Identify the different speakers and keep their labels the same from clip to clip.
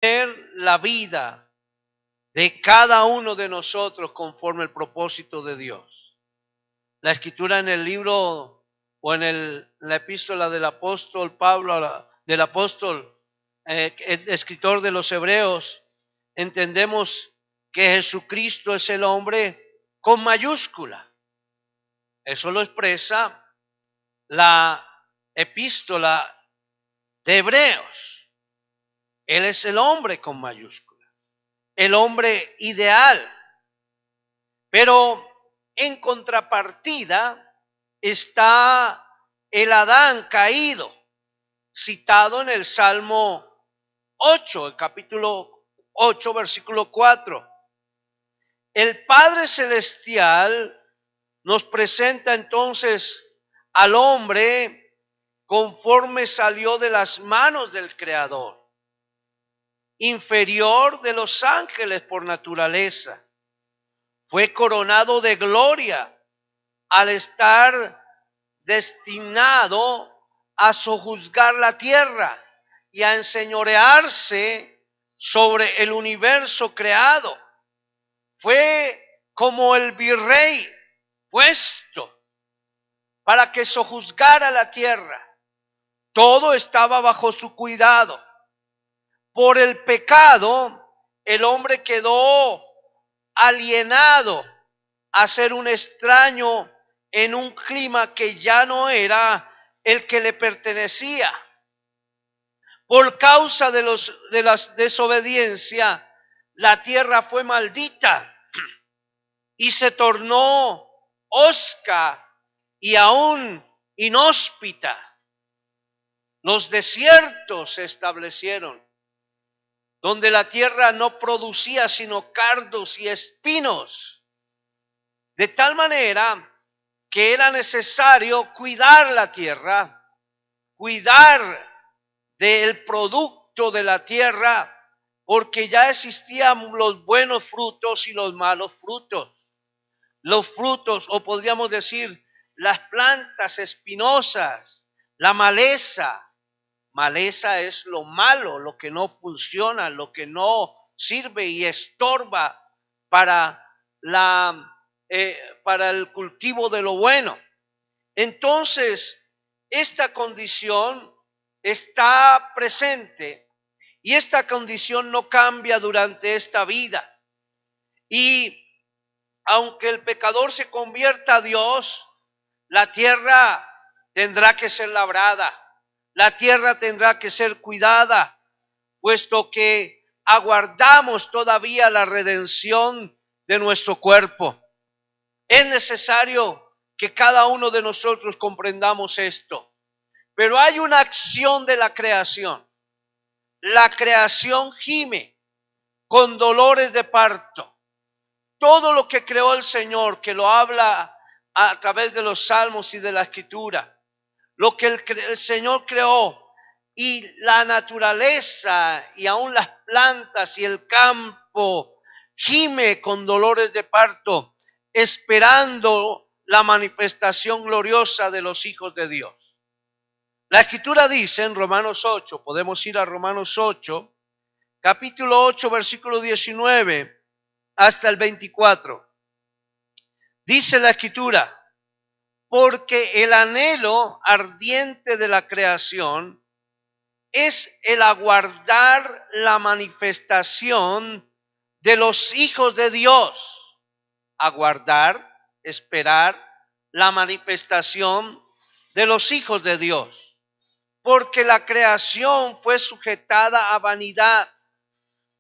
Speaker 1: la vida de cada uno de nosotros conforme al propósito de Dios. La escritura en el libro o en la epístola del apóstol Pablo, del apóstol, el escritor de los Hebreos, entendemos que Jesucristo es el hombre con mayúscula. Eso lo expresa la epístola de Hebreos. Él es el hombre con mayúscula, el hombre ideal. Pero en contrapartida está el Adán caído, citado en el Salmo 8, el capítulo 8, versículo 4. El Padre Celestial nos presenta entonces al hombre conforme salió de las manos del Creador, inferior de los ángeles por naturaleza. Fue coronado de gloria al estar destinado a sojuzgar la tierra y a enseñorearse sobre el universo creado. Fue como el virrey puesto para que sojuzgara la tierra. Todo estaba bajo su cuidado. Por el pecado, el hombre quedó alienado a ser un extraño en un clima que ya no era el que le pertenecía. Por causa de la desobediencia, la tierra fue maldita y se tornó hosca y aún inhóspita. Los desiertos se establecieron, donde la tierra no producía sino cardos y espinos, de tal manera que era necesario cuidar la tierra, cuidar del producto de la tierra, porque ya existían los buenos frutos y los malos frutos. Los frutos, o podríamos decir, las plantas espinosas, la maleza. Maleza es lo malo, lo que no funciona, lo que no sirve y estorba para el cultivo de lo bueno. Entonces, esta condición está presente y esta condición no cambia durante esta vida. Y aunque el pecador se convierta a Dios, la tierra tendrá que ser labrada, la tierra tendrá que ser cuidada, puesto que aguardamos todavía la redención de nuestro cuerpo. Es necesario que cada uno de nosotros comprendamos esto. Pero hay una acción de la creación. La creación gime con dolores de parto. Todo lo que creó el Señor, que lo habla a través de los salmos y de la escritura, lo que el Señor creó y la naturaleza y aún las plantas y el campo gime con dolores de parto, esperando la manifestación gloriosa de los hijos de Dios. La escritura dice en Romanos 8, podemos ir a Romanos 8, capítulo 8, versículo 19 hasta el 24. Dice la escritura: porque el anhelo ardiente de la creación es el aguardar la manifestación de los hijos de Dios. Aguardar, esperar la manifestación de los hijos de Dios. Porque la creación fue sujetada a vanidad,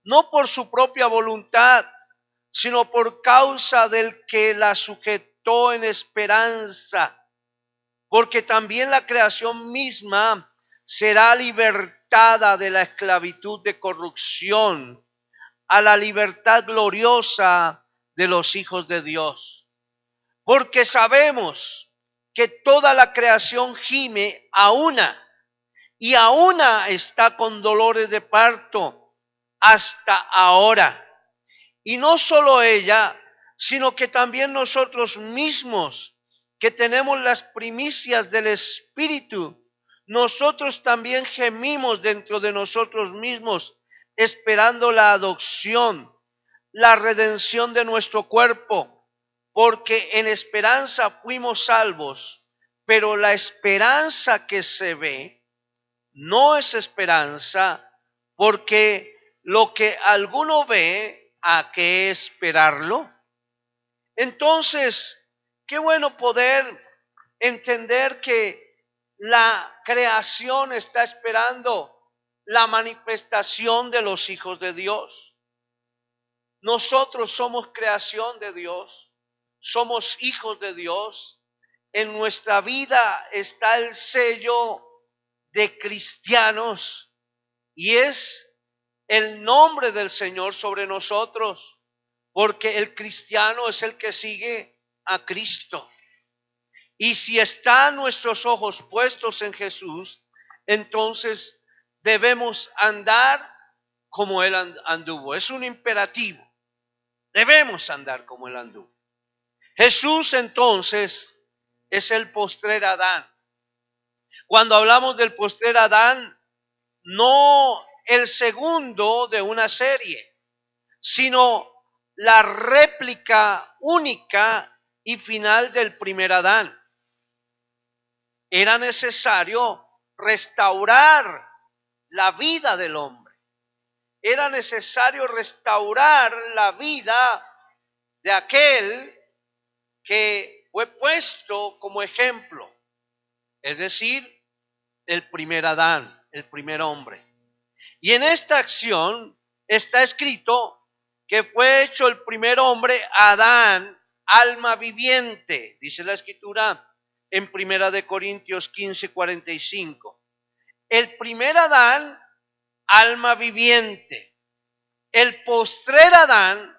Speaker 1: no por su propia voluntad, sino por causa del que la sujetó en esperanza. Porque también la creación misma será libertada de la esclavitud de corrupción a la libertad gloriosa de los hijos de Dios. Porque sabemos que toda la creación gime a una, y a una está con dolores de parto hasta ahora. Y no solo ella, sino que también nosotros mismos, que tenemos las primicias del Espíritu, nosotros también gemimos dentro de nosotros mismos, esperando la adopción, la redención de nuestro cuerpo, porque en esperanza fuimos salvos, pero la esperanza que se ve no es esperanza, porque lo que alguno ve, ¿a qué esperarlo? Entonces, qué bueno poder entender que la creación está esperando la manifestación de los hijos de Dios. Nosotros somos creación de Dios, somos hijos de Dios. En nuestra vida está el sello de cristianos y es el nombre del Señor sobre nosotros, porque el cristiano es el que sigue a Cristo. Y si están nuestros ojos puestos en Jesús, entonces debemos andar como Él anduvo. Es un imperativo. Debemos andar como Él anduvo. Jesús entonces es el postrer Adán. Cuando hablamos del postrer Adán, no el segundo de una serie, sino la réplica única y final del primer Adán. Era necesario restaurar la vida del hombre. Era necesario restaurar la vida de aquel que fue puesto como ejemplo, es decir, el primer Adán, el primer hombre. Y en esta acción está escrito que fue hecho el primer hombre, Adán, alma viviente, dice la Escritura en 1 Corintios 15:45. El primer Adán, alma viviente. El postrer Adán,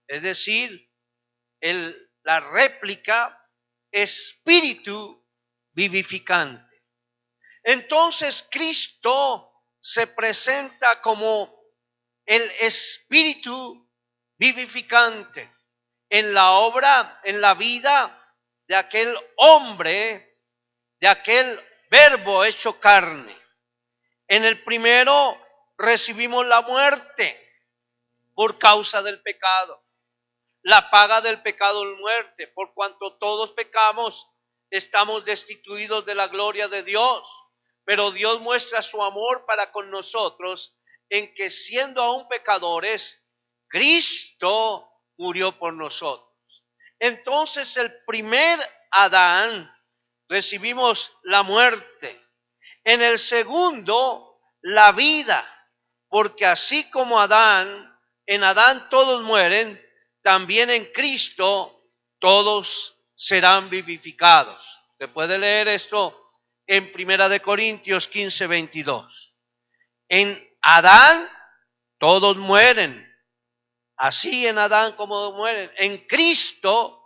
Speaker 1: es decir, la réplica, espíritu vivificante. Entonces Cristo se presenta como el espíritu vivificante en la obra, en la vida de aquel hombre, de aquel verbo hecho carne. En el primero recibimos la muerte por causa del pecado. La paga del pecado es muerte. Por cuanto todos pecamos, estamos destituidos de la gloria de Dios. Pero Dios muestra su amor para con nosotros en que siendo aún pecadores, Cristo murió por nosotros. Entonces el primer Adán recibimos la muerte. En el segundo, la vida. Porque así como en Adán todos mueren, también en Cristo todos serán vivificados. Se puede leer esto en 1 Corintios 15:22. En Adán todos mueren. Así en Adán como mueren, en Cristo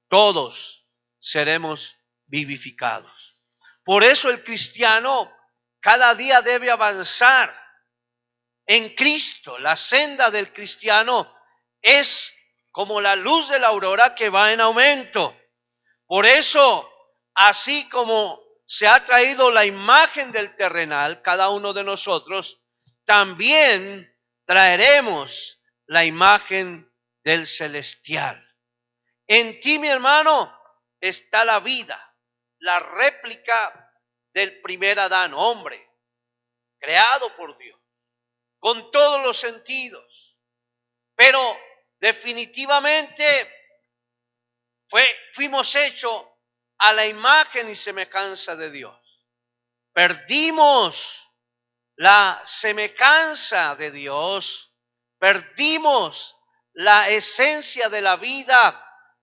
Speaker 1: todos seremos vivificados. Por eso el cristiano cada día debe avanzar en Cristo. La senda del cristiano es como la luz de la aurora que va en aumento. Por eso, así como se ha traído la imagen del terrenal, cada uno de nosotros, también traeremos la imagen del celestial. En ti, mi hermano, está la vida, la réplica del primer Adán, hombre, creado por Dios, con todos los sentidos. Pero definitivamente fuimos hechos a la imagen y semejanza de Dios. Perdimos la semejanza de Dios, perdimos la esencia de la vida.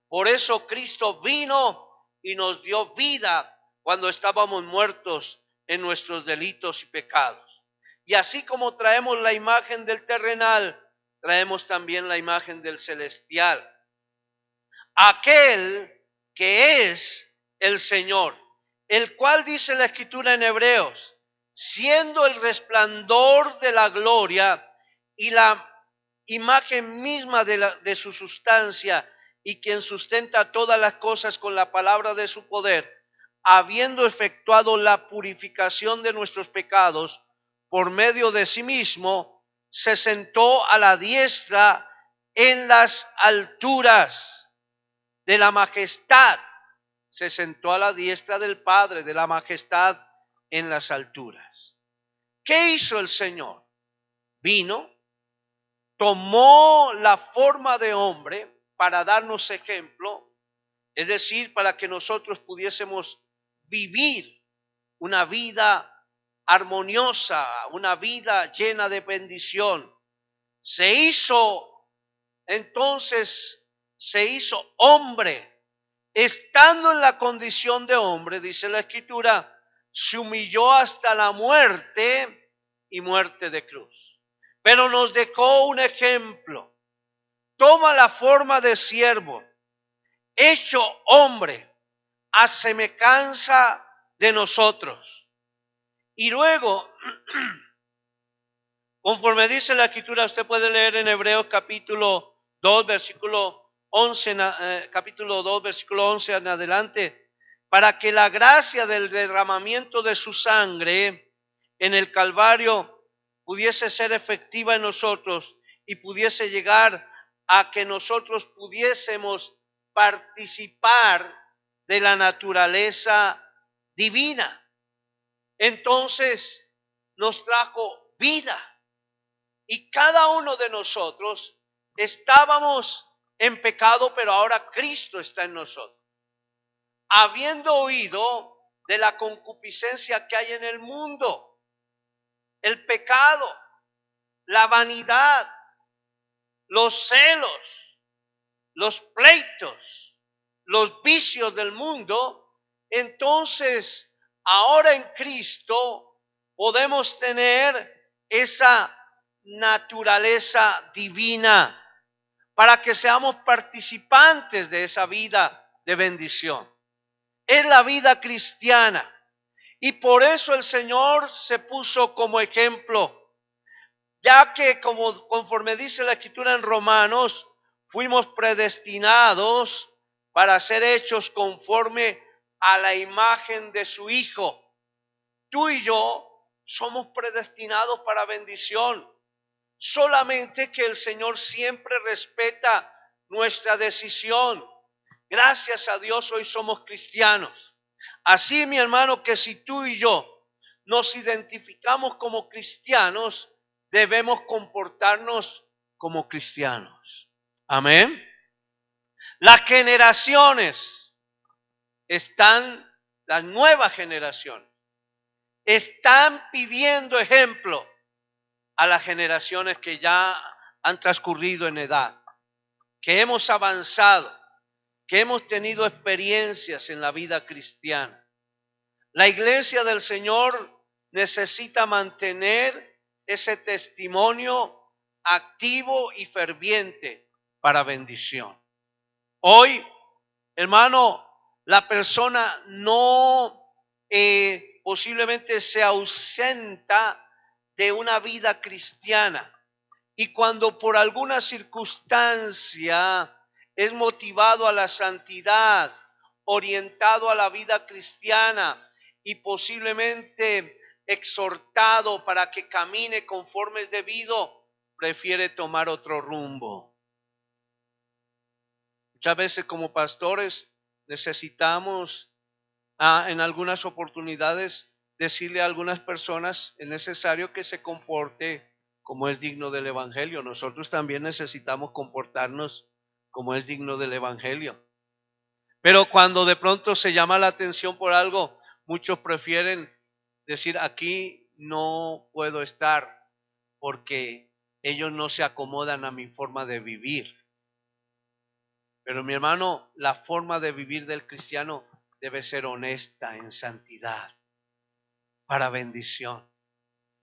Speaker 1: Por eso Cristo vino y nos dio vida cuando estábamos muertos en nuestros delitos y pecados. Y así como traemos la imagen del terrenal, traemos también la imagen del celestial. Aquel que es el Señor, el cual dice la Escritura en Hebreos, siendo el resplandor de la gloria y la imagen misma de su sustancia, y quien sustenta todas las cosas con la palabra de su poder, habiendo efectuado la purificación de nuestros pecados por medio de sí mismo, se sentó a la diestra en las alturas de la majestad. Se sentó a la diestra del Padre, de la majestad en las alturas. ¿Qué hizo el Señor? Vino, tomó la forma de hombre para darnos ejemplo, es decir, para que nosotros pudiésemos vivir una vida armoniosa, una vida llena de bendición. Entonces se hizo hombre. Estando en la condición de hombre, dice la Escritura, se humilló hasta la muerte y muerte de cruz. Pero nos dejó un ejemplo. Toma la forma de siervo, hecho hombre, a semejanza de nosotros. Y luego, conforme dice la Escritura, usted puede leer en Hebreos capítulo 2, versículo 11, capítulo 2, versículo 11 en adelante, para que la gracia del derramamiento de su sangre en el Calvario pudiese ser efectiva en nosotros y pudiese llegar a que nosotros pudiésemos participar de la naturaleza divina. Entonces nos trajo vida y cada uno de nosotros estábamos en pecado, pero ahora Cristo está en nosotros. Habiendo oído de la concupiscencia que hay en el mundo, el pecado, la vanidad, los celos, los pleitos, los vicios del mundo, entonces ahora en Cristo podemos tener esa naturaleza divina para que seamos participantes de esa vida de bendición. Es la vida cristiana y por eso el Señor se puso como ejemplo, ya que conforme dice la Escritura en Romanos, fuimos predestinados para ser hechos conforme a la imagen de su Hijo. Tú y yo somos predestinados para bendición. Solamente que el Señor siempre respeta nuestra decisión. Gracias a Dios hoy somos cristianos. Así, mi hermano, que si tú y yo nos identificamos como cristianos, debemos comportarnos como cristianos. Amén. Las generaciones las nuevas generaciones, están pidiendo ejemplo a las generaciones que ya han transcurrido en edad, que hemos avanzado, que hemos tenido experiencias en la vida cristiana. La iglesia del Señor necesita mantener ese testimonio activo y ferviente para bendición. Hoy, hermano, la persona no posiblemente se ausenta de una vida cristiana y cuando por alguna circunstancia es motivado a la santidad, orientado a la vida cristiana y posiblemente exhortado para que camine conforme es debido, prefiere tomar otro rumbo. Muchas veces como pastores necesitamos en algunas oportunidades decirle a algunas personas es necesario que se comporte como es digno del Evangelio. Nosotros también necesitamos comportarnos como es digno del Evangelio. Pero cuando de pronto se llama la atención por algo, muchos prefieren decir aquí no puedo estar porque ellos no se acomodan a mi forma de vivir. Pero mi hermano, la forma de vivir del cristiano debe ser honesta, en santidad, para bendición.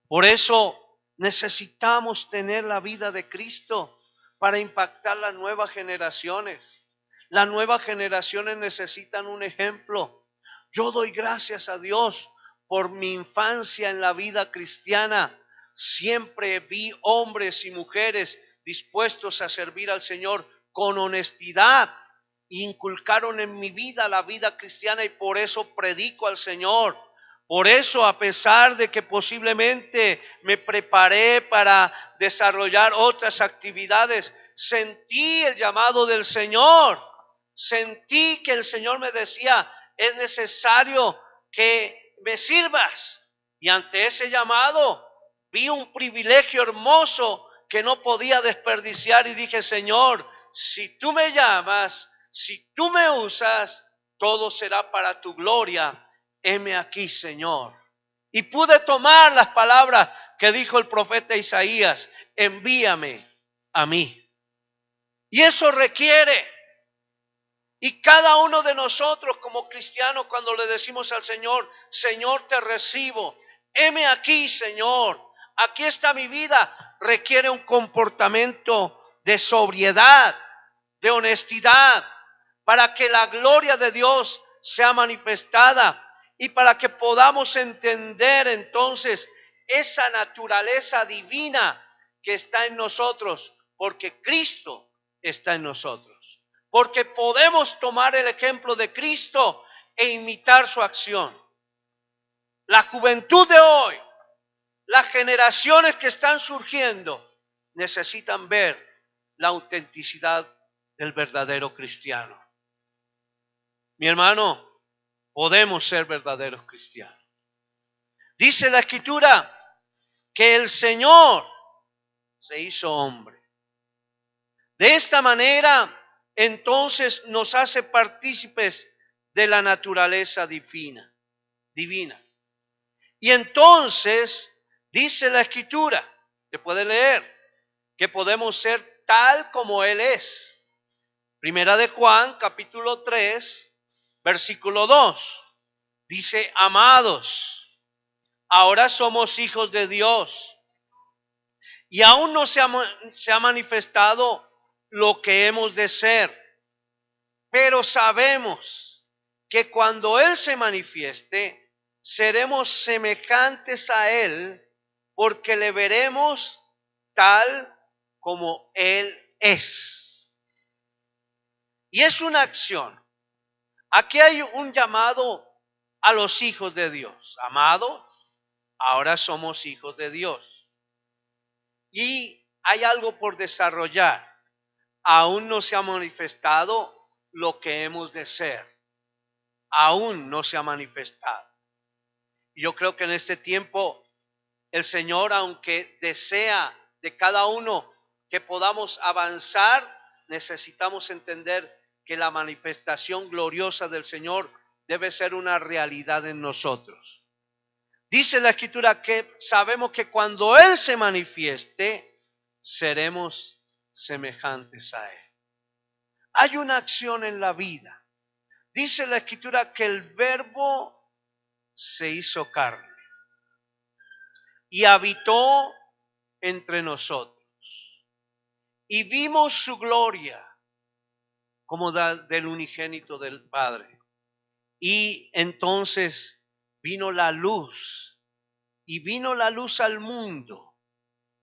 Speaker 1: Por eso necesitamos tener la vida de Cristo para impactar las nuevas generaciones. Las nuevas generaciones necesitan un ejemplo. Yo doy gracias a Dios por mi infancia en la vida cristiana. Siempre vi hombres y mujeres dispuestos a servir al Señor con honestidad. Inculcaron en mi vida la vida cristiana y por eso predico al Señor. Por eso, a pesar de que posiblemente me preparé para desarrollar otras actividades, sentí el llamado del Señor. Sentí que el Señor me decía, es necesario que me sirvas. Y ante ese llamado vi un privilegio hermoso que no podía desperdiciar y dije, Señor, si tú me llamas, si tú me usas, todo será para tu gloria. Heme aquí, Señor. Y pude tomar las palabras que dijo el profeta Isaías, envíame a mí. Y eso requiere, y cada uno de nosotros como cristianos, cuando le decimos al Señor, Señor, te recibo, heme aquí, Señor, aquí está mi vida, requiere un comportamiento de sobriedad, de honestidad, para que la gloria de Dios sea manifestada y para que podamos entender entonces esa naturaleza divina que está en nosotros, porque Cristo está en nosotros. Porque podemos tomar el ejemplo de Cristo e imitar su acción. La juventud de hoy, las generaciones que están surgiendo, necesitan ver la autenticidad del verdadero cristiano. Mi hermano, podemos ser verdaderos cristianos. Dice la Escritura que el Señor se hizo hombre. De esta manera, entonces nos hace partícipes de la naturaleza divina. Y entonces dice la Escritura, que puede leer, que podemos ser tal como Él es. Primera de Juan, capítulo 3, versículo 2. Dice, amados, ahora somos hijos de Dios y aún no se ha manifestado lo que hemos de ser, pero sabemos que cuando Él se manifieste, seremos semejantes a Él, porque le veremos tal como Él es. Y es una acción. Aquí hay un llamado a los hijos de Dios. Amados, ahora somos hijos de Dios. Y hay algo por desarrollar. Aún no se ha manifestado lo que hemos de ser. Aún no se ha manifestado. Y yo creo que en este tiempo el Señor, aunque desea de cada uno que podamos avanzar, necesitamos entender que la manifestación gloriosa del Señor debe ser una realidad en nosotros. Dice la Escritura que sabemos que cuando Él se manifieste, seremos semejantes a Él. Hay una acción en la vida. Dice la Escritura que el Verbo se hizo carne y habitó entre nosotros. Y vimos su gloria como del unigénito del Padre. Y entonces vino la luz, y vino la luz al mundo.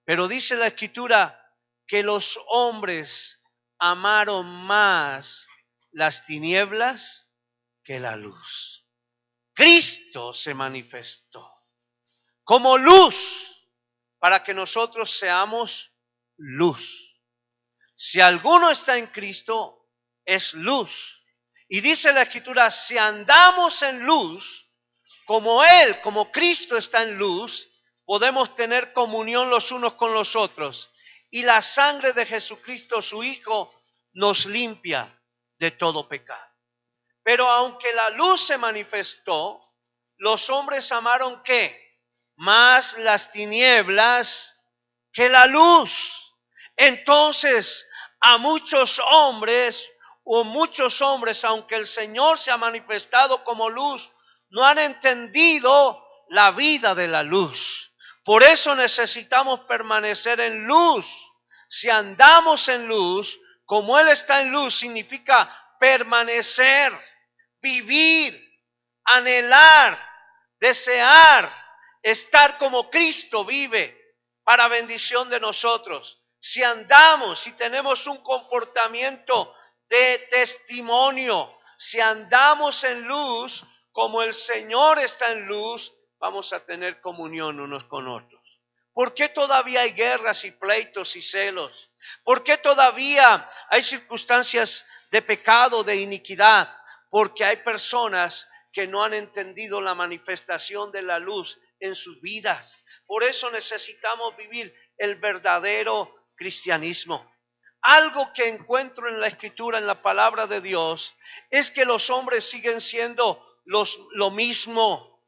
Speaker 1: Pero dice la Escritura que los hombres amaron más las tinieblas que la luz. Cristo se manifestó como luz para que nosotros seamos luz. Si alguno está en Cristo, es luz. Y dice la Escritura, si andamos en luz, como Él, como Cristo está en luz, podemos tener comunión los unos con los otros. Y la sangre de Jesucristo, su Hijo, nos limpia de todo pecado. Pero aunque la luz se manifestó, los hombres amaron ¿qué? Más las tinieblas que la luz. Entonces, a muchos hombres, aunque el Señor se ha manifestado como luz, no han entendido la vida de la luz. Por eso necesitamos permanecer en luz. Si andamos en luz, como Él está en luz, significa permanecer, vivir, anhelar, desear, estar como Cristo vive para bendición de nosotros. Si andamos, si tenemos un comportamiento de testimonio, si andamos en luz, como el Señor está en luz, vamos a tener comunión unos con otros? ¿Por qué todavía hay guerras y pleitos y celos? ¿Por qué todavía hay circunstancias de pecado, de iniquidad? Porque hay personas que no han entendido la manifestación de la luz en sus vidas. Por eso necesitamos vivir el verdadero cristianismo. Algo que encuentro en la Escritura, en la palabra de Dios, es que los hombres siguen siendo lo mismo.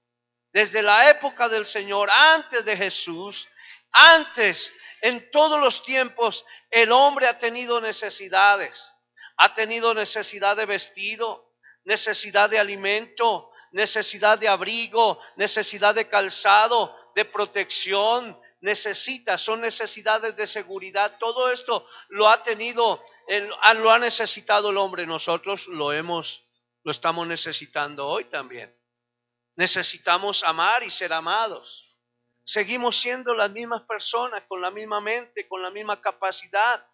Speaker 1: Desde la época del Señor, antes de Jesús, antes, en todos los tiempos, el hombre ha tenido necesidades. Ha tenido necesidad de vestido, necesidad de alimento, necesidad de abrigo, necesidad de calzado, de protección. Son necesidades de seguridad. Todo esto lo ha tenido, lo ha necesitado el hombre. Nosotros lo estamos necesitando hoy también. Necesitamos amar y ser amados. Seguimos siendo las mismas personas, con la misma mente, con la misma capacidad.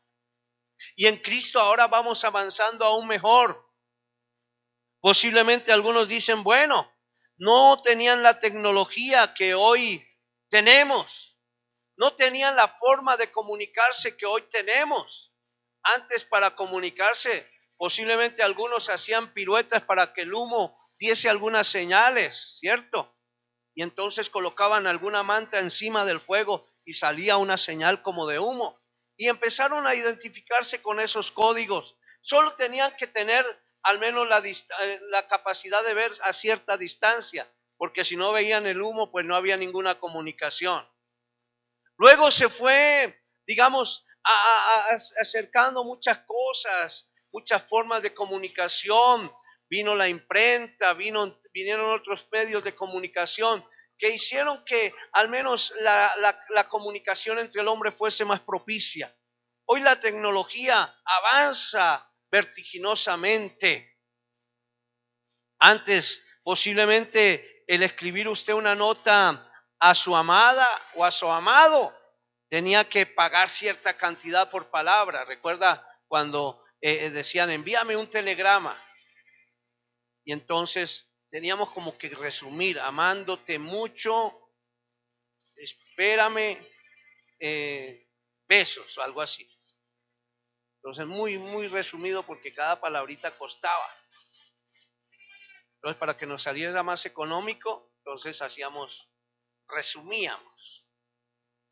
Speaker 1: Y en Cristo ahora vamos avanzando aún mejor. Posiblemente algunos dicen, bueno, no tenían la tecnología que hoy tenemos. No tenían la forma de comunicarse que hoy tenemos. Antes, para comunicarse, posiblemente algunos hacían piruetas para que el humo diese algunas señales, ¿cierto? Y entonces colocaban alguna manta encima del fuego y salía una señal como de humo. Y empezaron a identificarse con esos códigos. Solo tenían que tener al menos la capacidad de ver a cierta distancia, porque si no veían el humo, pues no había ninguna comunicación. Luego se fue, digamos, acercando muchas cosas, muchas formas de comunicación. Vino la imprenta, vinieron otros medios de comunicación que hicieron que al menos la comunicación entre el hombre fuese más propicia. Hoy la tecnología avanza vertiginosamente. Antes, posiblemente, el escribir usted una nota a su amada o a su amado, tenía que pagar cierta cantidad por palabra. Recuerda cuando decían, envíame un telegrama. Y entonces teníamos como que resumir, amándote mucho, espérame, besos o algo así. Entonces muy, muy resumido porque cada palabrita costaba. Entonces para que nos saliera más económico, entonces resumíamos.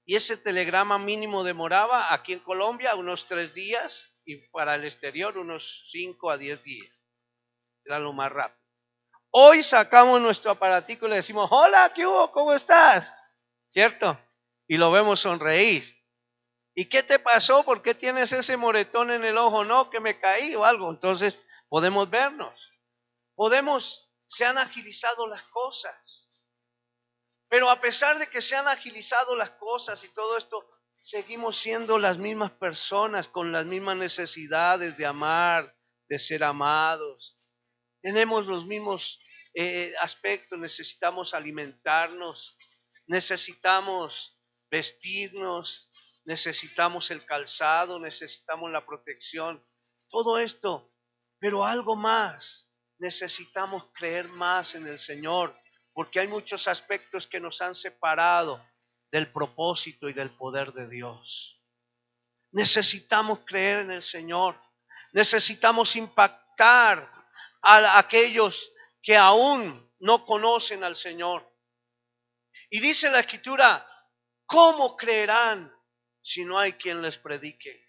Speaker 1: Y ese telegrama mínimo demoraba aquí en Colombia unos 3 días y para el exterior unos 5 a 10 días. Era lo más rápido. Hoy sacamos nuestro aparatico y le decimos, hola, ¿qué hubo? ¿Cómo estás? ¿Cierto? Y lo vemos sonreír. ¿Y qué te pasó? ¿Por qué tienes ese moretón en el ojo? No, que me caí o algo. Entonces podemos vernos. Se han agilizado las cosas. Pero a pesar de que se han agilizado las cosas y todo esto, seguimos siendo las mismas personas con las mismas necesidades de amar, de ser amados. Tenemos los mismos aspectos, necesitamos alimentarnos, necesitamos vestirnos, necesitamos el calzado, necesitamos la protección, todo esto, pero algo más, necesitamos creer más en el Señor, porque hay muchos aspectos que nos han separado del propósito y del poder de Dios. Necesitamos creer en el Señor, necesitamos impactar a aquellos que aún no conocen al Señor. Y dice la Escritura, ¿cómo creerán si no hay quien les predique?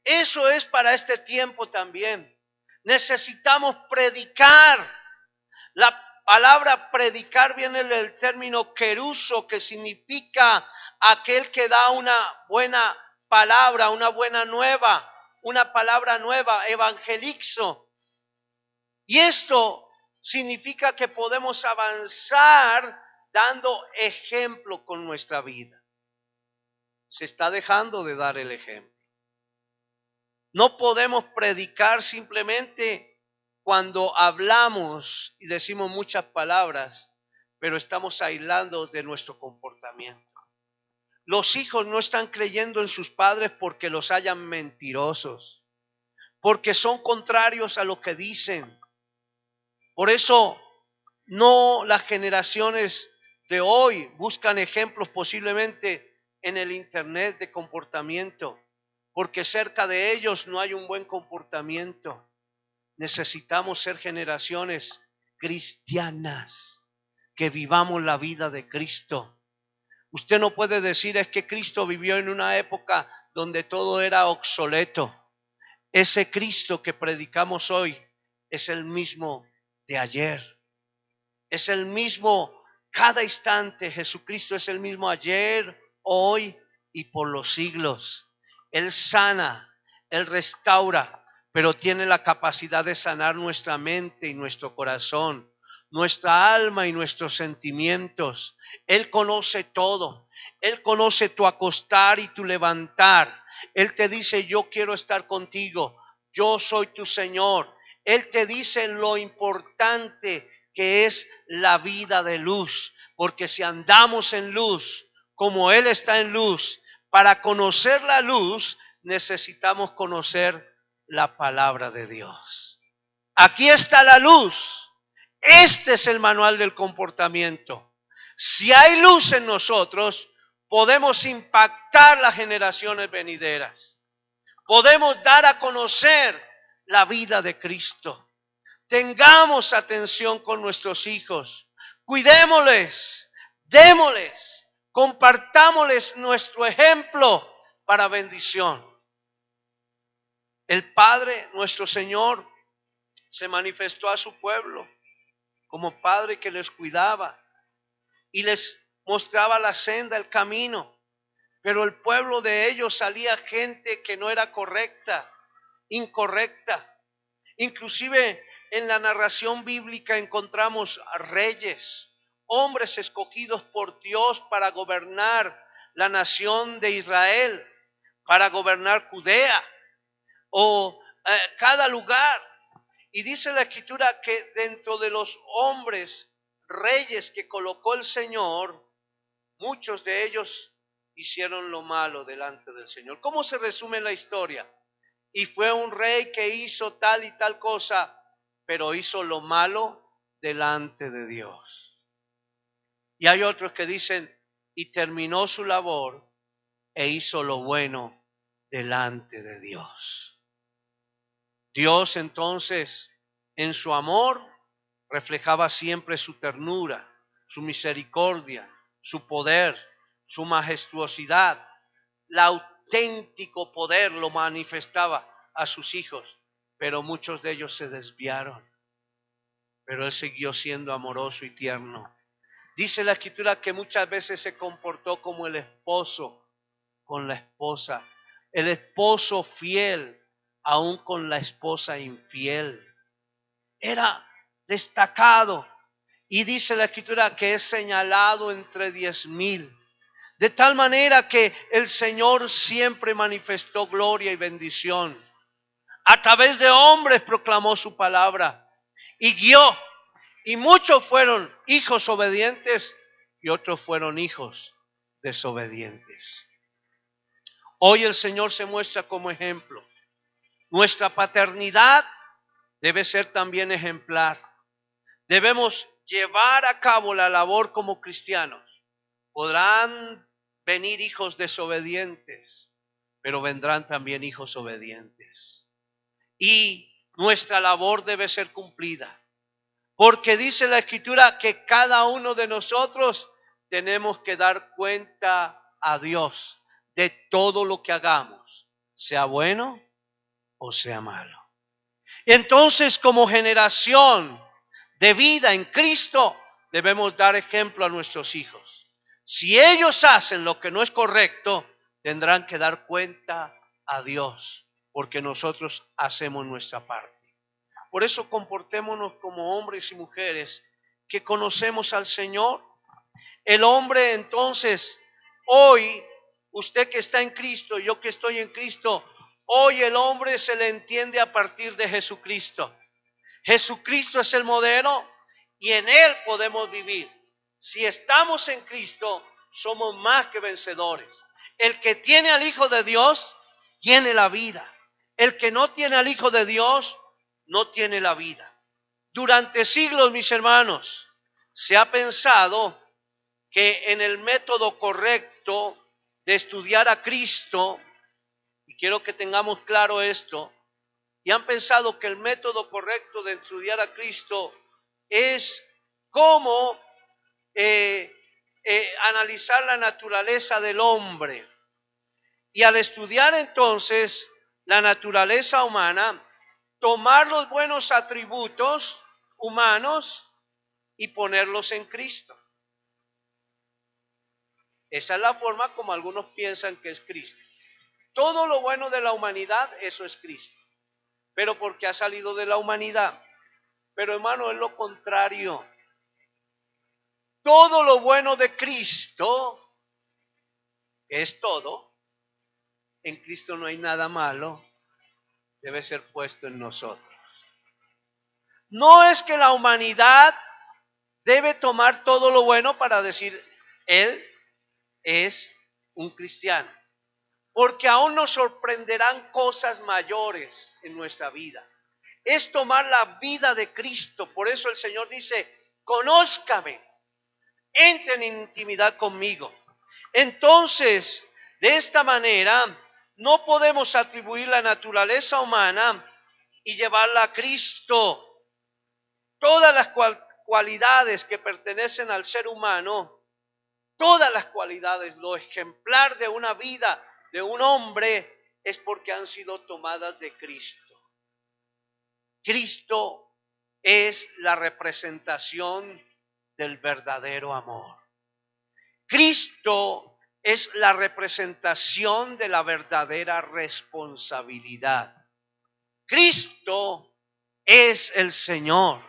Speaker 1: Eso es para este tiempo también. Necesitamos predicar. La palabra predicar viene del término keruso, que significa aquel que da una buena palabra, una buena nueva, una palabra nueva, evangelixo. Y esto significa que podemos avanzar dando ejemplo con nuestra vida. Se está dejando de dar el ejemplo. No podemos predicar simplemente cuando hablamos y decimos muchas palabras, pero estamos aislando de nuestro comportamiento. Los hijos no están creyendo en sus padres porque los hayan mentirosos, porque son contrarios a lo que dicen. Por eso las generaciones de hoy buscan ejemplos posiblemente en el internet de comportamiento, porque cerca de ellos no hay un buen comportamiento. Necesitamos ser generaciones cristianas, que vivamos la vida de Cristo. Usted no puede decir es que Cristo vivió en una época donde todo era obsoleto. Ese Cristo que predicamos hoy es el mismo de ayer. Es el mismo cada instante. Jesucristo es el mismo ayer, hoy y por los siglos. Él sana, Él restaura, pero tiene la capacidad de sanar nuestra mente y nuestro corazón, nuestra alma y nuestros sentimientos. Él conoce todo. Él conoce tu acostar y tu levantar. Él te dice, yo quiero estar contigo. Yo soy tu Señor. Él te dice lo importante que es la vida de luz. Porque si andamos en luz, como Él está en luz, para conocer la luz, necesitamos conocer la palabra de Dios. Aquí está la luz. Este es el manual del comportamiento. Si hay luz en nosotros, podemos impactar las generaciones venideras. Podemos dar a conocer la vida de Cristo. Tengamos atención con nuestros hijos. Cuidémosles, démosles, compartámosles nuestro ejemplo para bendición. El Padre, nuestro Señor, se manifestó a su pueblo como Padre que les cuidaba y les mostraba la senda, el camino. Pero el pueblo de ellos salía gente que no era correcta, incorrecta. Inclusive en la narración bíblica encontramos a reyes, hombres escogidos por Dios para gobernar la nación de Israel, para gobernar Judea o cada lugar. Y dice la Escritura que dentro de los hombres, reyes que colocó el Señor, muchos de ellos hicieron lo malo delante del Señor. ¿Cómo se resume la historia? Y fue un rey que hizo tal y tal cosa, pero hizo lo malo delante de Dios. Y hay otros que dicen, y terminó su labor e hizo lo bueno delante de Dios. Dios entonces, en su amor, reflejaba siempre su ternura, su misericordia, su poder, su majestuosidad. El auténtico poder lo manifestaba a sus hijos, pero muchos de ellos se desviaron. Pero Él siguió siendo amoroso y tierno. Dice la Escritura que muchas veces se comportó como el esposo con la esposa, el esposo fiel aún con la esposa infiel. Era destacado y dice la Escritura que es señalado entre 10,000. De tal manera que el Señor siempre manifestó gloria y bendición. A través de hombres proclamó su palabra y guió. Y muchos fueron hijos obedientes y otros fueron hijos desobedientes. Hoy el Señor se muestra como ejemplo. Nuestra paternidad debe ser también ejemplar. Debemos llevar a cabo la labor como cristianos. Podrán venir hijos desobedientes, pero vendrán también hijos obedientes. Y nuestra labor debe ser cumplida. Porque dice la Escritura que cada uno de nosotros tenemos que dar cuenta a Dios de todo lo que hagamos, sea bueno o sea malo. Y entonces, como generación de vida en Cristo, debemos dar ejemplo a nuestros hijos. Si ellos hacen lo que no es correcto, tendrán que dar cuenta a Dios, porque nosotros hacemos nuestra parte. Por eso comportémonos como hombres y mujeres que conocemos al Señor. El hombre entonces, hoy, usted que está en Cristo, yo que estoy en Cristo, hoy el hombre se le entiende a partir de Jesucristo. Jesucristo es el modelo y en Él podemos vivir. Si estamos en Cristo, somos más que vencedores. El que tiene al Hijo de Dios, tiene la vida. El que no tiene al Hijo de Dios, no tiene la vida. Durante siglos, mis hermanos, se ha pensado que en el método correcto de estudiar a Cristo, y quiero que tengamos claro esto, y han pensado que el método correcto de estudiar a Cristo es cómo analizar la naturaleza del hombre. Y al estudiar entonces la naturaleza humana, tomar los buenos atributos humanos y ponerlos en Cristo. Esa es la forma como algunos piensan que es Cristo. Todo lo bueno de la humanidad, eso es Cristo. Pero porque ha salido de la humanidad. Pero hermano, es lo contrario. Todo lo bueno de Cristo, que es todo, en Cristo no hay nada malo, debe ser puesto en nosotros. No es que la humanidad debe tomar todo lo bueno para decir, Él es un cristiano. Porque aún nos sorprenderán cosas mayores en nuestra vida. Es tomar la vida de Cristo. Por eso el Señor dice, conózcame, entren en intimidad conmigo. Entonces, de esta manera, no podemos atribuir la naturaleza humana y llevarla a Cristo. Todas las cualidades que pertenecen al ser humano, todas las cualidades, lo ejemplar de una vida de un hombre, es porque han sido tomadas de Cristo. Cristo es la representación del verdadero amor. Cristo es la representación de la verdadera responsabilidad. Cristo es el Señor.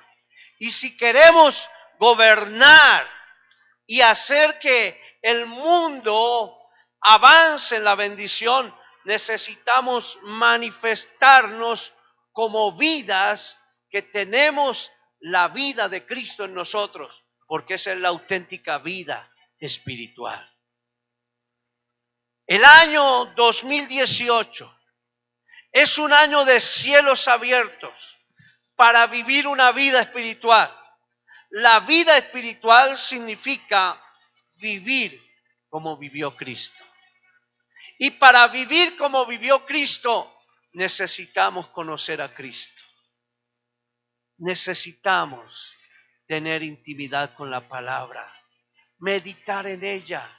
Speaker 1: Y si queremos gobernar y hacer que el mundo avance en la bendición, necesitamos manifestarnos como vidas que tenemos la vida de Cristo en nosotros, porque esa es la auténtica vida espiritual. El año 2018 es un año de cielos abiertos para vivir una vida espiritual. La vida espiritual significa vivir como vivió Cristo. Y para vivir como vivió Cristo, necesitamos conocer a Cristo. Necesitamos tener intimidad con la palabra, meditar en ella,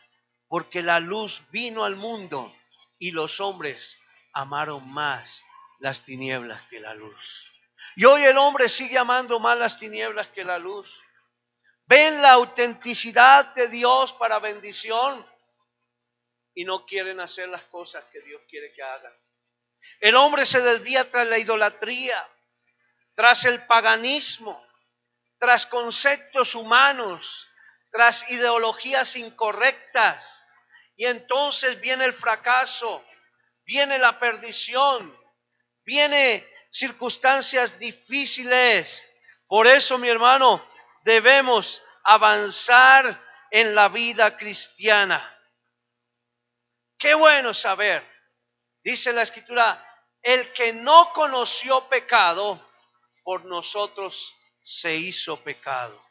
Speaker 1: porque la luz vino al mundo y los hombres amaron más las tinieblas que la luz. Y hoy el hombre sigue amando más las tinieblas que la luz. Ven la autenticidad de Dios para bendición y no quieren hacer las cosas que Dios quiere que hagan. El hombre se desvía tras la idolatría, tras el paganismo, tras conceptos humanos, tras ideologías incorrectas. Y entonces viene el fracaso, viene la perdición, viene circunstancias difíciles. Por eso, mi hermano, debemos avanzar en la vida cristiana. Qué bueno saber, dice la Escritura, el que no conoció pecado, por nosotros se hizo pecado.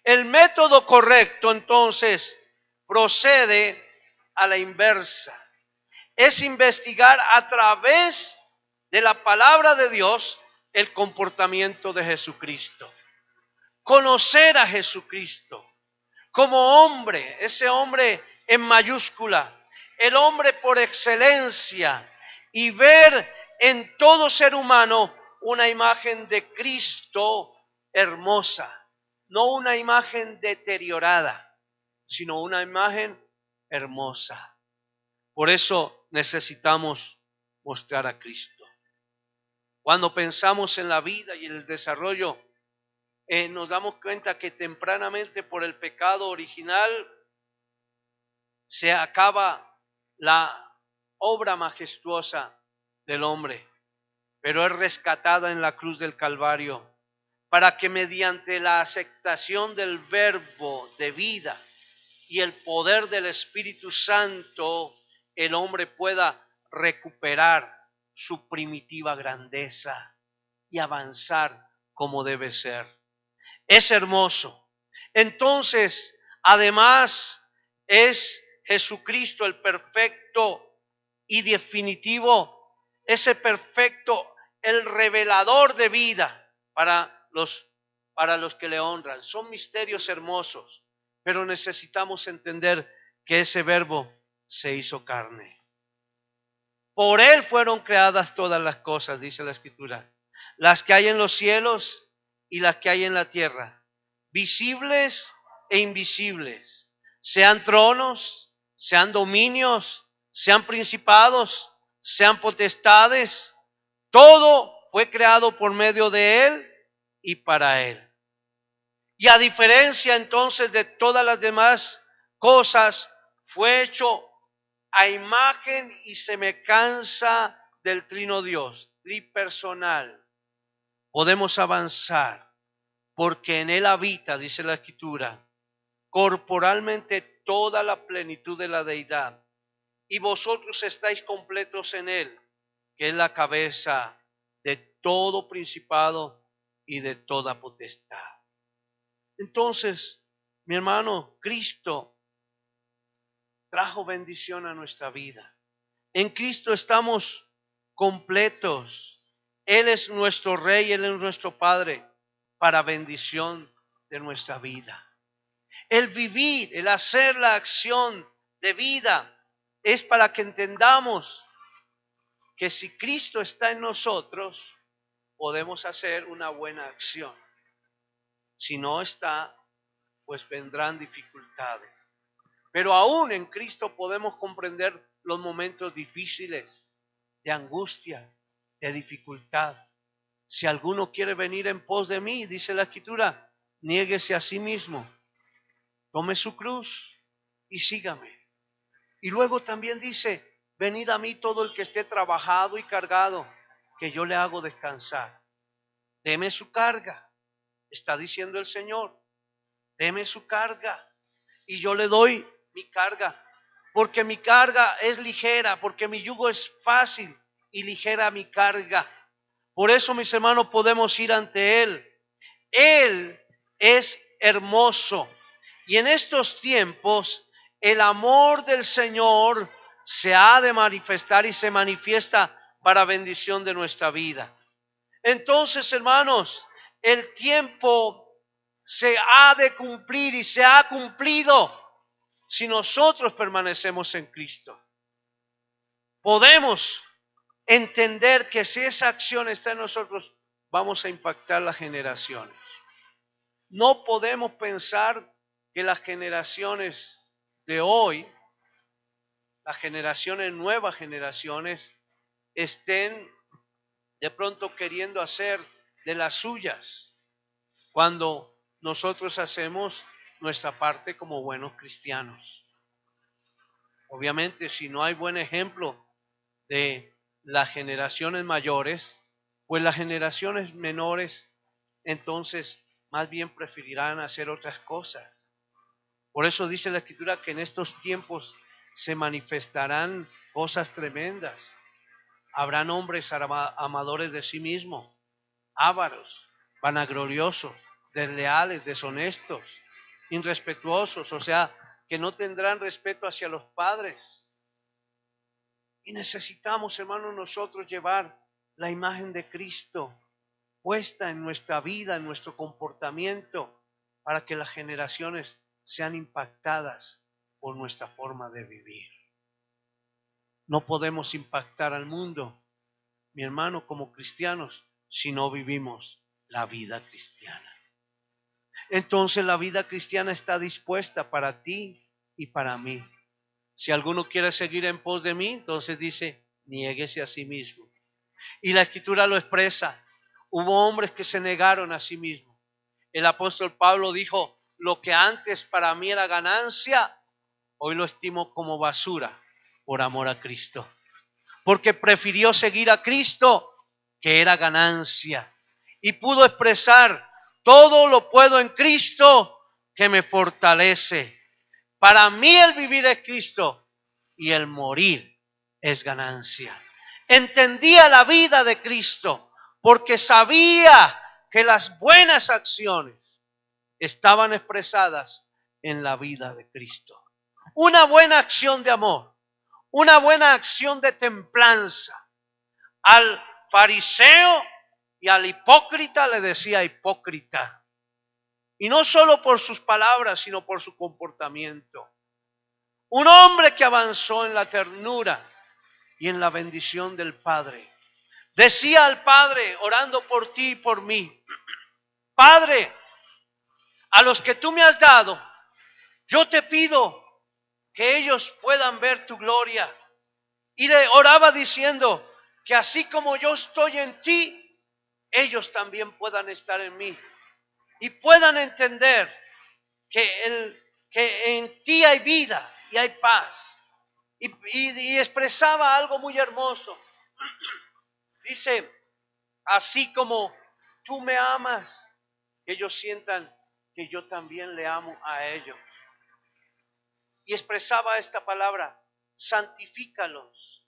Speaker 1: El método correcto, entonces, procede a la inversa. Es investigar a través de la palabra de Dios el comportamiento de Jesucristo. Conocer a Jesucristo como hombre, ese hombre en mayúscula, el hombre por excelencia, y ver en todo ser humano una imagen de Cristo hermosa, no una imagen deteriorada, sino una imagen hermosa. Por eso necesitamos mostrar a Cristo. Cuando pensamos en la vida y en el desarrollo, nos damos cuenta que tempranamente por el pecado original se acaba la obra majestuosa del hombre, pero es rescatada en la cruz del Calvario para que mediante la aceptación del verbo de vida y el poder del Espíritu Santo, el hombre pueda recuperar su primitiva grandeza y avanzar como debe ser. Es hermoso. Entonces, Además, es Jesucristo el perfecto y definitivo, ese perfecto, el revelador de vida para los que le honran. Son misterios hermosos, pero necesitamos entender que ese verbo se hizo carne. Por él fueron creadas todas las cosas, dice la Escritura, las que hay en los cielos y las que hay en la tierra, visibles e invisibles, sean tronos, sean dominios, sean principados, sean potestades, todo fue creado por medio de él y para él. Y a diferencia entonces de todas las demás cosas, fue hecho a imagen y semejanza del Trino Dios, tripersonal. Podemos avanzar porque en él habita, dice la Escritura, corporalmente toda la plenitud de la deidad. Y vosotros estáis completos en él, que es la cabeza de todo principado y de toda potestad. Entonces, mi hermano, Cristo trajo bendición a nuestra vida. En Cristo estamos completos. Él es nuestro Rey, Él es nuestro Padre, para bendición de nuestra vida. El vivir, el hacer la acción de vida es para que entendamos que si Cristo está en nosotros, podemos hacer una buena acción. Si no está, pues vendrán dificultades. Pero aún en Cristo podemos comprender los momentos difíciles, de angustia, de dificultad. Si alguno quiere venir en pos de mí, dice la Escritura, niéguese a sí mismo, tome su cruz y sígame. Y luego también dice, venid a mí todo el que esté trabajado y cargado, que yo le hago descansar. Deme su carga, está diciendo el Señor, deme su carga y yo le doy mi carga, porque mi carga es ligera, porque mi yugo es fácil y ligera mi carga. Por eso, mis hermanos, podemos ir ante Él. Él es hermoso. Y en estos tiempos, el amor del Señor se ha de manifestar y se manifiesta para bendición de nuestra vida. Entonces, hermanos, el tiempo se ha de cumplir y se ha cumplido si nosotros permanecemos en Cristo. Podemos entender que si esa acción está en nosotros, vamos a impactar las generaciones. No podemos pensar que las generaciones de hoy, las generaciones, nuevas generaciones, estén de pronto queriendo hacer de las suyas, cuando nosotros hacemos nuestra parte como buenos cristianos. Obviamente, si no hay buen ejemplo de las generaciones mayores, pues las generaciones menores, entonces más bien preferirán hacer otras cosas. Por eso dice la Escritura que en estos tiempos se manifestarán cosas tremendas. Habrán hombres amadores de sí mismos, ávaros, vanagloriosos, desleales, deshonestos, irrespetuosos, o sea, que no tendrán respeto hacia los padres. Y necesitamos, hermanos, nosotros llevar la imagen de Cristo puesta en nuestra vida, en nuestro comportamiento, para que las generaciones sean impactadas por nuestra forma de vivir. No podemos impactar al mundo, mi hermano, como cristianos, si no vivimos la vida cristiana. Entonces la vida cristiana está dispuesta para ti y para mí. Si alguno quiere seguir en pos de mí, entonces dice, niéguese a sí mismo. Y la Escritura lo expresa. Hubo hombres que se negaron a sí mismos. El apóstol Pablo dijo, lo que antes para mí era ganancia, hoy lo estimo como basura por amor a Cristo. Porque prefirió seguir a Cristo, que era ganancia. Y pudo expresar, todo lo puedo en Cristo que me fortalece. Para mí el vivir es Cristo y el morir es ganancia. Entendía la vida de Cristo porque sabía que las buenas acciones estaban expresadas en la vida de Cristo. Una buena acción de amor, una buena acción de templanza. Al fariseo y al hipócrita le decía hipócrita. Y no solo por sus palabras, sino por su comportamiento. Un hombre que avanzó en la ternura y en la bendición del Padre. Decía al Padre, orando por ti y por mí: Padre, a los que tú me has dado, yo te pido que ellos puedan ver tu gloria. Y le oraba diciendo que así como yo estoy en ti, ellos también puedan estar en mí. Y puedan entender que en ti hay vida y hay paz. Y expresaba algo muy hermoso. Dice: así como tú me amas, que ellos sientan que yo también le amo a ellos. Y expresaba esta palabra: santifícalos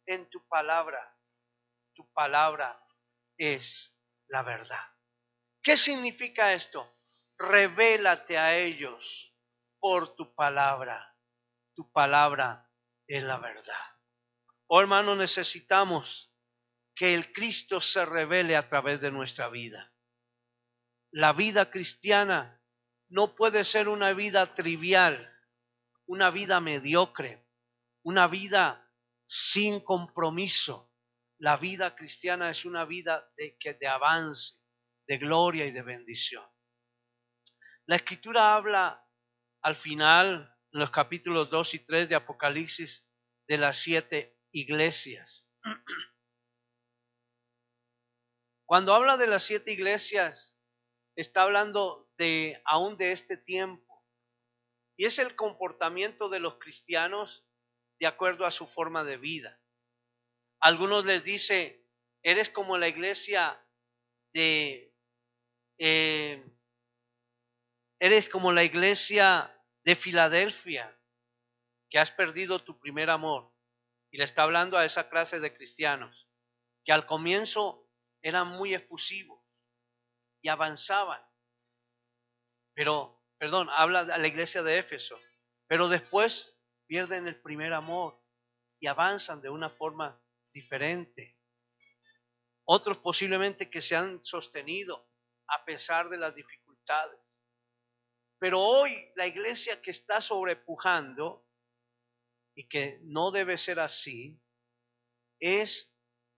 Speaker 1: en tu palabra es la verdad. ¿Qué significa esto? Revélate a ellos por tu palabra es la verdad. Oh hermano, necesitamos que el Cristo se revele a través de nuestra vida. La vida cristiana no puede ser una vida trivial, una vida mediocre, una vida sin compromiso. La vida cristiana es una vida de avance, de gloria y de bendición. La Escritura habla al final, en los capítulos 2 y 3 de Apocalipsis, de las 7 iglesias. Cuando habla de las 7 iglesias, está hablando aún de este tiempo. Y es el comportamiento de los cristianos de acuerdo a su forma de vida. Algunos les dice: eres como la iglesia eres como la iglesia de Filadelfia, que has perdido tu primer amor. Y le está hablando a esa clase de cristianos que al comienzo eran muy efusivos y avanzaban. Habla a la iglesia de Éfeso, pero después pierden el primer amor y avanzan de una forma diferente. Otros posiblemente que se han sostenido a pesar de las dificultades. Pero hoy la iglesia que está sobrepujando, y que no debe ser así, es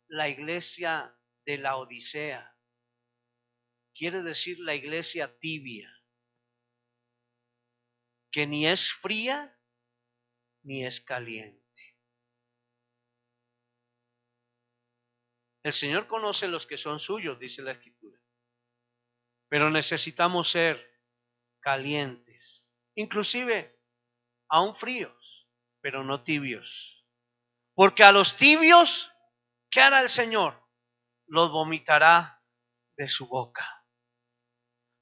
Speaker 1: la iglesia de la Odisea. Quiere decir la iglesia tibia, que ni es fría ni es caliente. El Señor conoce los que son suyos, dice la Escritura. Pero necesitamos ser calientes, inclusive aún fríos, pero no tibios. Porque a los tibios, ¿qué hará el Señor? Los vomitará de su boca.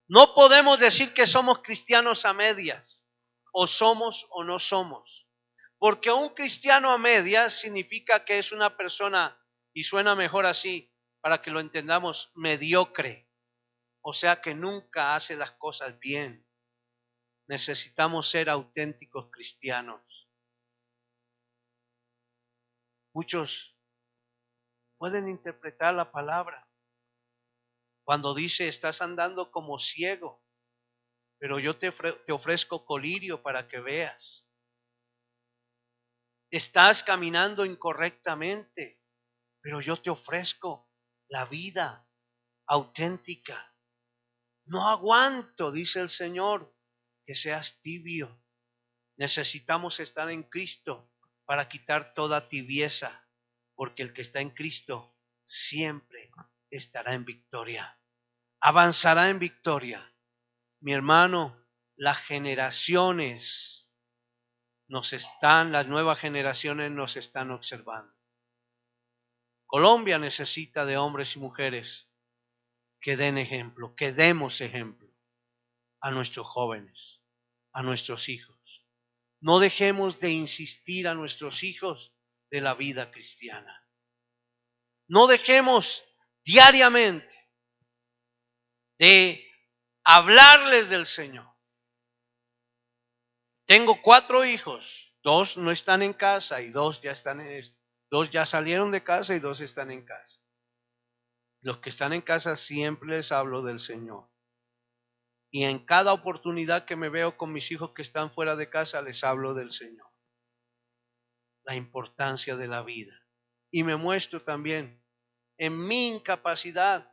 Speaker 1: No podemos decir que somos cristianos a medias, o somos o no somos. Porque un cristiano a medias significa que es una persona, y suena mejor así, para que lo entendamos, mediocre. O sea que nunca hace las cosas bien. Necesitamos ser auténticos cristianos. Muchos pueden interpretar la palabra cuando dice: estás andando como ciego, pero yo te ofrezco colirio para que veas. Estás caminando incorrectamente, pero yo te ofrezco la vida auténtica. No aguanto, dice el Señor, que seas tibio. Necesitamos estar en Cristo para quitar toda tibieza, porque el que está en Cristo siempre estará en victoria. Avanzará en victoria. Mi hermano, las nuevas generaciones nos están observando. Colombia necesita de hombres y mujeres que den ejemplo, que demos ejemplo a nuestros jóvenes, a nuestros hijos. No dejemos de insistir a nuestros hijos de la vida cristiana. No dejemos diariamente de hablarles del Señor. Tengo 4 hijos, 2 no están en casa y 2 ya salieron de casa y 2 están en casa. Los que están en casa siempre les hablo del Señor. Y en cada oportunidad que me veo con mis hijos que están fuera de casa, les hablo del Señor. La importancia de la vida. Y me muestro también en mi incapacidad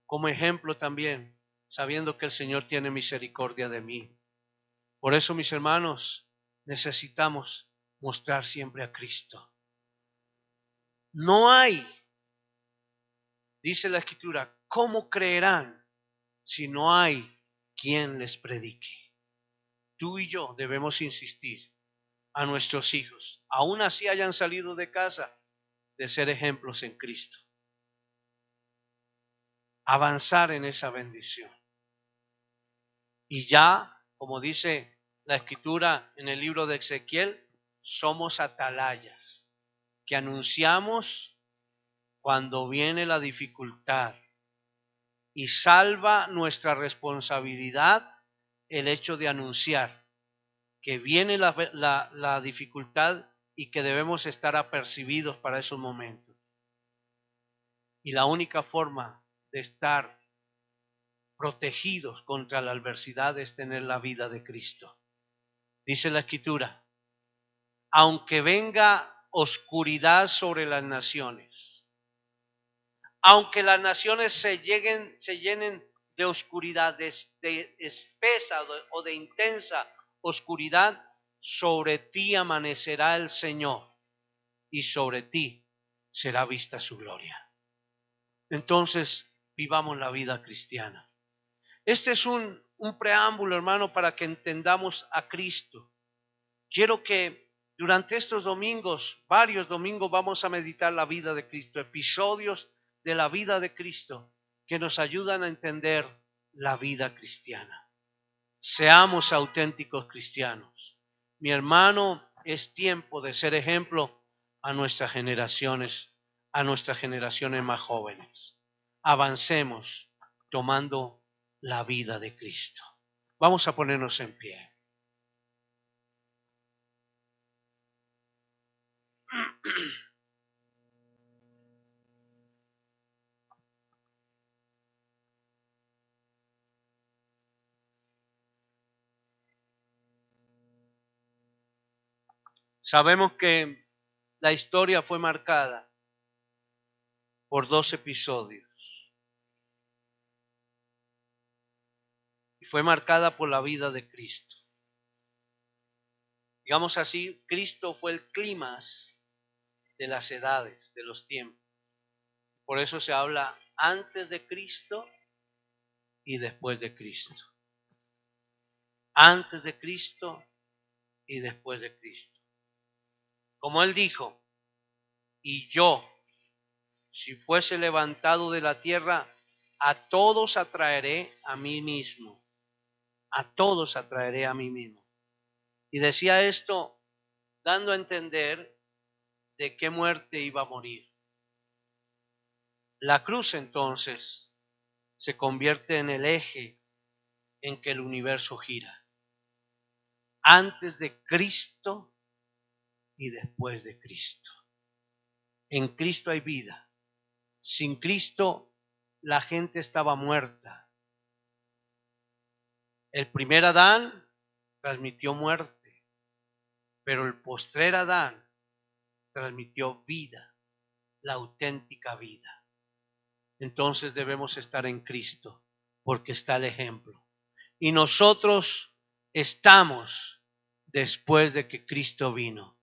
Speaker 1: como ejemplo también, sabiendo que el Señor tiene misericordia de mí. Por eso, mis hermanos, necesitamos mostrar siempre a Cristo. No hay, dice la Escritura, ¿cómo creerán si no hay quien les predique? Tú y yo debemos insistir a nuestros hijos, aún así hayan salido de casa, de ser ejemplos en Cristo. Avanzar en esa bendición. Y ya, como dice la Escritura en el libro de Ezequiel, somos atalayas que anunciamos cuando viene la dificultad y salva nuestra responsabilidad el hecho de anunciar que viene la dificultad y que debemos estar apercibidos para esos momentos. Y la única forma de estar protegidos contra la adversidad es tener la vida de Cristo. Dice la Escritura, aunque venga oscuridad sobre las naciones, aunque las naciones se llenen de oscuridad, de espesa o de intensa oscuridad, sobre ti amanecerá el Señor y sobre ti será vista su gloria. Entonces, vivamos la vida cristiana. Este es un preámbulo, hermano, para que entendamos a Cristo. Quiero que durante estos domingos, varios domingos, vamos a meditar la vida de Cristo, episodios de la vida de Cristo que nos ayudan a entender la vida cristiana. Seamos auténticos cristianos. Mi hermano, es tiempo de ser ejemplo a nuestras generaciones más jóvenes. Avancemos tomando la vida de Cristo. Vamos a ponernos en pie. Sabemos que la historia fue marcada por 2 episodios. Y fue marcada por la vida de Cristo. Digamos así, Cristo fue el clímax de las edades, de los tiempos. Por eso se habla antes de Cristo y después de Cristo. Antes de Cristo y después de Cristo. Como Él dijo, y yo, si fuese levantado de la tierra, a todos atraeré a mí mismo. A todos atraeré a mí mismo. Y decía esto dando a entender de qué muerte iba a morir. La cruz entonces se convierte en el eje en que el universo gira. Antes de Cristo y después de Cristo. En Cristo hay vida. Sin Cristo la gente estaba muerta. El primer Adán transmitió muerte, pero el postrer Adán transmitió vida, la auténtica vida. Entonces debemos estar en Cristo, porque está el ejemplo. Y nosotros estamos después de que Cristo vino.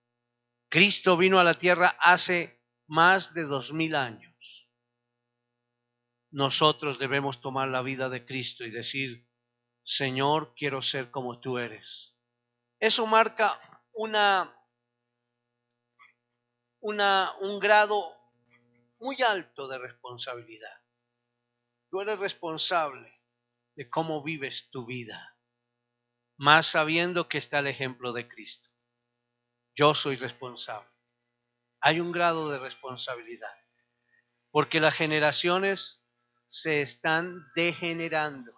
Speaker 1: Cristo vino a la tierra hace más de 2000 años. Nosotros debemos tomar la vida de Cristo y decir, Señor, quiero ser como tú eres. Eso marca un grado muy alto de responsabilidad. Tú eres responsable de cómo vives tu vida, más sabiendo que está el ejemplo de Cristo. Yo soy responsable. Hay un grado de responsabilidad, porque las generaciones se están degenerando,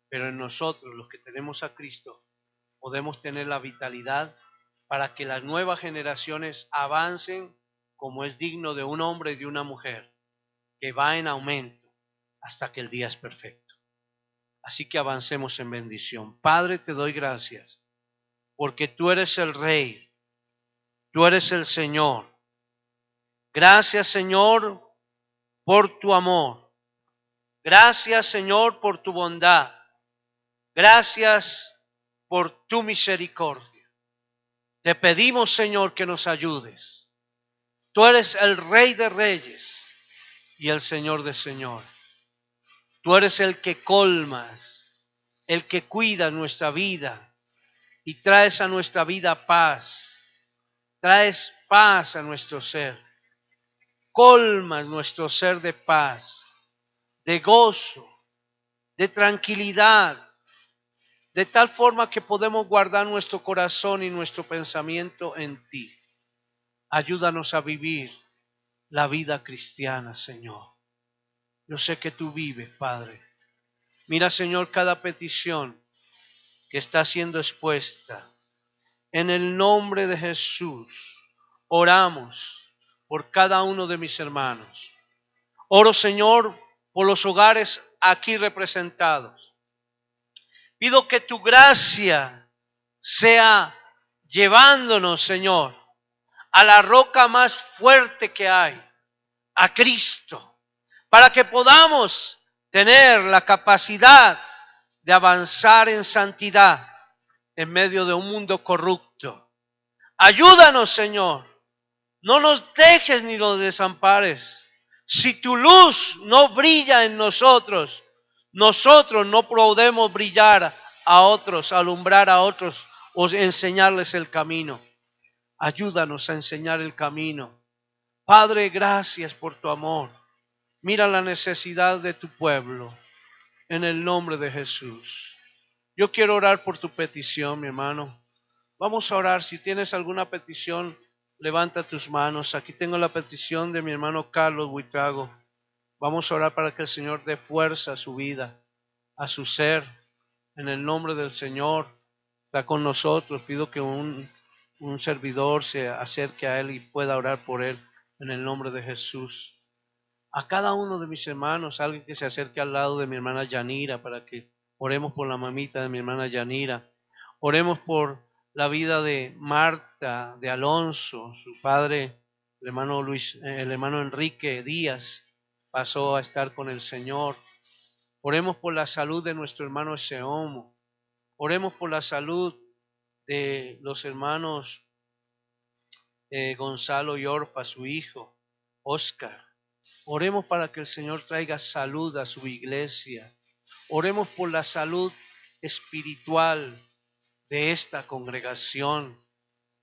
Speaker 1: pero en nosotros, los que tenemos a Cristo, podemos tener la vitalidad para que las nuevas generaciones avancen como es digno de un hombre y de una mujer, que va en aumento hasta que el día es perfecto. Así que avancemos en bendición. Padre, te doy gracias, porque tú eres el Rey, tú eres el Señor. Gracias, Señor, por tu amor. Gracias, Señor, por tu bondad. Gracias por tu misericordia. Te pedimos, Señor, que nos ayudes. Tú eres el Rey de Reyes y el Señor de Señores. Tú eres el que colmas, el que cuida nuestra vida y traes a nuestra vida paz. Traes paz a nuestro ser. Colmas nuestro ser de paz, de gozo, de tranquilidad, de tal forma que podemos guardar nuestro corazón y nuestro pensamiento en ti. Ayúdanos a vivir la vida cristiana, Señor. Yo sé que tú vives, Padre. Mira, Señor, cada petición que está siendo expuesta. En el nombre de Jesús, oramos por cada uno de mis hermanos. Oro, Señor, por los hogares aquí representados. Pido que tu gracia sea llevándonos, Señor, a la roca más fuerte que hay, a Cristo, para que podamos tener la capacidad de avanzar en santidad en medio de un mundo corrupto. Ayúdanos, Señor. No nos dejes ni nos desampares. Si tu luz no brilla en nosotros, nosotros no podemos brillar a otros, alumbrar a otros o enseñarles el camino. Ayúdanos a enseñar el camino. Padre, gracias por tu amor. Mira la necesidad de tu pueblo. En el nombre de Jesús. Yo quiero orar por tu petición, mi hermano. Vamos a orar. Si tienes alguna petición, levanta tus manos. Aquí tengo la petición de mi hermano Carlos Buitrago. Vamos a orar para que el Señor dé fuerza a su vida, a su ser. En el nombre del Señor está con nosotros. Pido que un servidor se acerque a él y pueda orar por él. En el nombre de Jesús. A cada uno de mis hermanos, alguien que se acerque al lado de mi hermana Yanira, para que oremos por la mamita de mi hermana Yanira. Oremos por la vida de Marta, de Alonso, su padre, el hermano Enrique Díaz, pasó a estar con el Señor. Oremos por la salud de nuestro hermano Seomo. Oremos por la salud de los hermanos Gonzalo y Orfa, su hijo, Oscar. Oremos para que el Señor traiga salud a su iglesia. Oremos por la salud espiritual de esta congregación,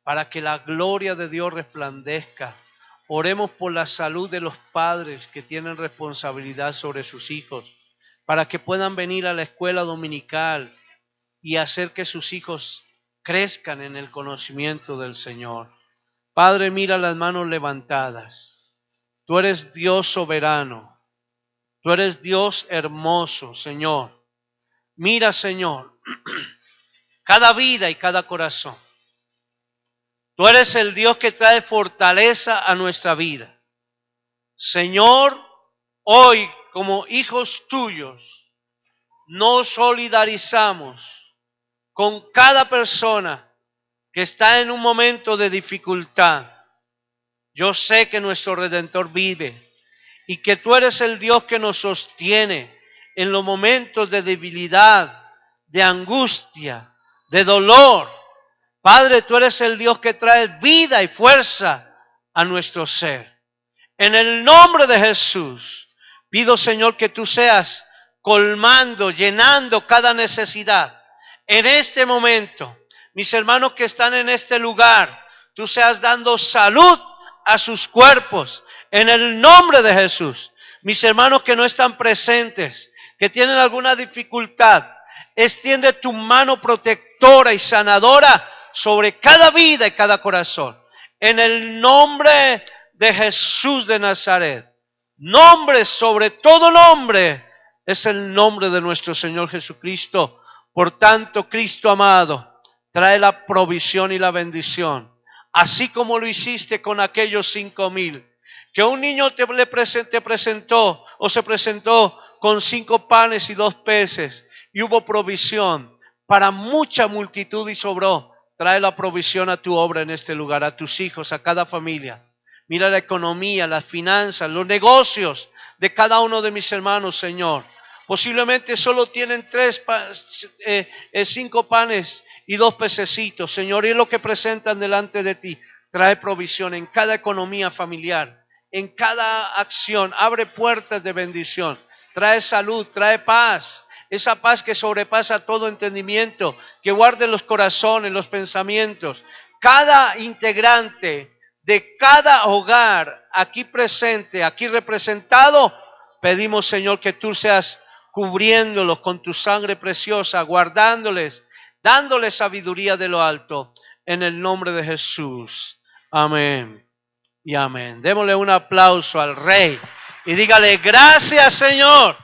Speaker 1: para que la gloria de Dios resplandezca. Oremos por la salud de los padres que tienen responsabilidad sobre sus hijos, para que puedan venir a la escuela dominical y hacer que sus hijos crezcan en el conocimiento del Señor. Padre, mira las manos levantadas. Tú eres Dios soberano. Tú eres Dios hermoso, Señor. Mira, Señor, cada vida y cada corazón. Tú eres el Dios que trae fortaleza a nuestra vida. Señor, hoy como hijos tuyos, nos solidarizamos con cada persona que está en un momento de dificultad. Yo sé que nuestro Redentor vive y que tú eres el Dios que nos sostiene en los momentos de debilidad, de angustia, de dolor. Padre, tú eres el Dios que trae vida y fuerza a nuestro ser. En el nombre de Jesús, pido, Señor, que tú seas colmando, llenando cada necesidad. En este momento, mis hermanos que están en este lugar, tú seas dando salud a sus cuerpos, en el nombre de Jesús. Mis hermanos que no están presentes, que tienen alguna dificultad, extiende tu mano protectora y sanadora sobre cada vida y cada corazón. En el nombre de Jesús de Nazaret. Nombre sobre todo nombre es el nombre de nuestro Señor Jesucristo. Por tanto, Cristo amado, trae la provisión y la bendición. Así como lo hiciste con aquellos 5,000. Que un niño te presentó o se presentó con 5 panes y 2 peces y hubo provisión para mucha multitud y sobró. Trae la provisión a tu obra en este lugar, a tus hijos, a cada familia. Mira la economía, las finanzas, los negocios de cada uno de mis hermanos, Señor. Posiblemente solo tienen 5 panes y 2 pececitos, Señor, y es lo que presentan delante de ti. Trae provisión en cada economía familiar, en cada acción. Abre puertas de bendición. Trae salud, trae paz. Esa paz que sobrepasa todo entendimiento, que guarde los corazones, los pensamientos. Cada integrante de cada hogar aquí presente, aquí representado, pedimos, Señor, que tú seas cubriéndolos con tu sangre preciosa, guardándoles, dándoles sabiduría de lo alto, en el nombre de Jesús. Amén y amén. Démosle un aplauso al Rey y dígale, gracias, Señor.